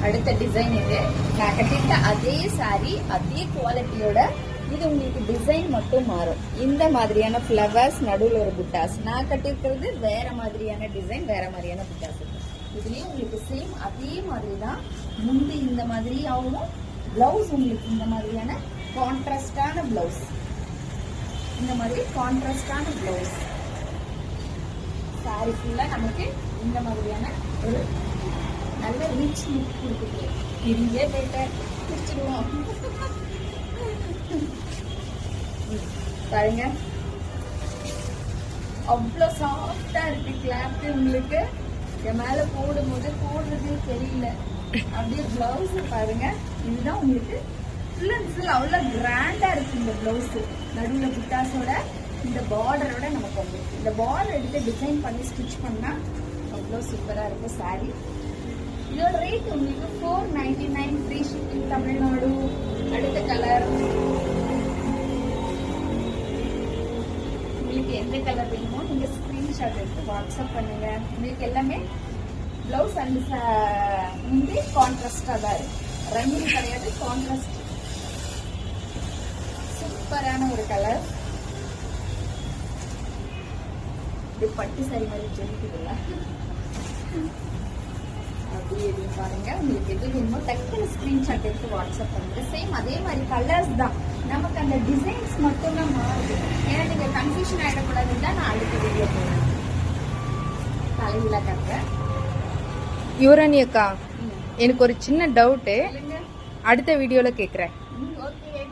அடுத்த டிசைன் இது. நான் கட்டிட்ட அதே சாரி, அதே குவாலிட்டியோட. இது உங்களுக்கு டிசைன் மட்டும் மாறும். இந்த மாதிரியான ஃப்ளவர்ஸ், நடுவில் ஒரு புட்டாஸ். நான் கட்டிருக்கிறது வேற மாதிரியான டிசைன், வேற மாதிரியான புட்டாஸ் இருக்கு. இதுலயும் உங்களுக்கு சேம் அதே மாதிரி தான். முந்தி இந்த மாதிரி ஆகும். பிளவுஸ் உங்களுக்கு இந்த மாதிரியான கான்ட்ராஸ்டான பிளவுஸ். இந்த மாதிரி கான்ட்ராஸ்டான பிளவுஸ். சாரி ஃபுல்லா நமக்கு இந்த மாதிரியான ஒரு நல்ல ரிச் லுக் கொடுக்குது. பெரிய பேட்டர் பிடிச்சிடுவோம் பாருங்க. அவ்வளோ சாஃப்டா இருக்கு கிளாத். உங்களுக்கு என் மேல போடும்போது போடுறதே தெரியல. அப்படியே பிளவுஸ் பாருங்க. இதுதான் உங்களுக்கு ஃபுல் அண்ட் ஃபுல் அவ்வளோ கிராண்டா இருக்கு இந்த பிளவுஸ். நடுவில் புட்டாஸோட இந்த பார்டரோட நமக்கு வந்து இந்த பார்டர் எடுத்து டிசைன் பண்ணி ஸ்டிச் பண்ணா அவ்வளோ சூப்பரா இருக்கும் சாரி. இதோட ரேட் உங்களுக்கு 499 ஃப்ரீ ஷிப்பிங் தமிழ்நாடு. அடுத்த கலர் உங்களுக்கு எந்த கலர் வேணுமோ நீங்க ஸ்கிரீன்ஷாட் எடுத்து வாட்ஸ்அப் பண்ணுங்க. உங்களுக்கு எல்லாமே பிளவுஸ் அண்ட் முந்தி கான்ட்ராஸ்டா தான் இருக்கு. ரன்னிங் கிடையாது, கான்ட்ராஸ்ட். சூப்பரான ஒரு கலர். இது பட்டு சாரி மாதிரி ஜெயிக்குதுல்ல. அப்படியே பாருங்க. உங்களுக்கு எது வேணுமோ டக்குனு ஸ்கிரீன்ஷாட் எடுத்து வாட்ஸ்அப் பண்ணுங்க. சேம் அதே மாதிரி கலர்ஸ் தான். நமக்கு அந்த டிசைன்ஸ் மட்டும் தான் மாறுது. ஏன்னா நீங்க கன்ஃபியூஷன் ஆயிடக்கூடாதுன்னு தான் நான் அடுத்த வீடியோ போடுறேன். தலையில கட்டுறேன். யுவராணி அக்கா, எனக்கு ஒரு சின்ன டவுட்டு, அடுத்த வீடியோல கேக்குறேன். ஓகே.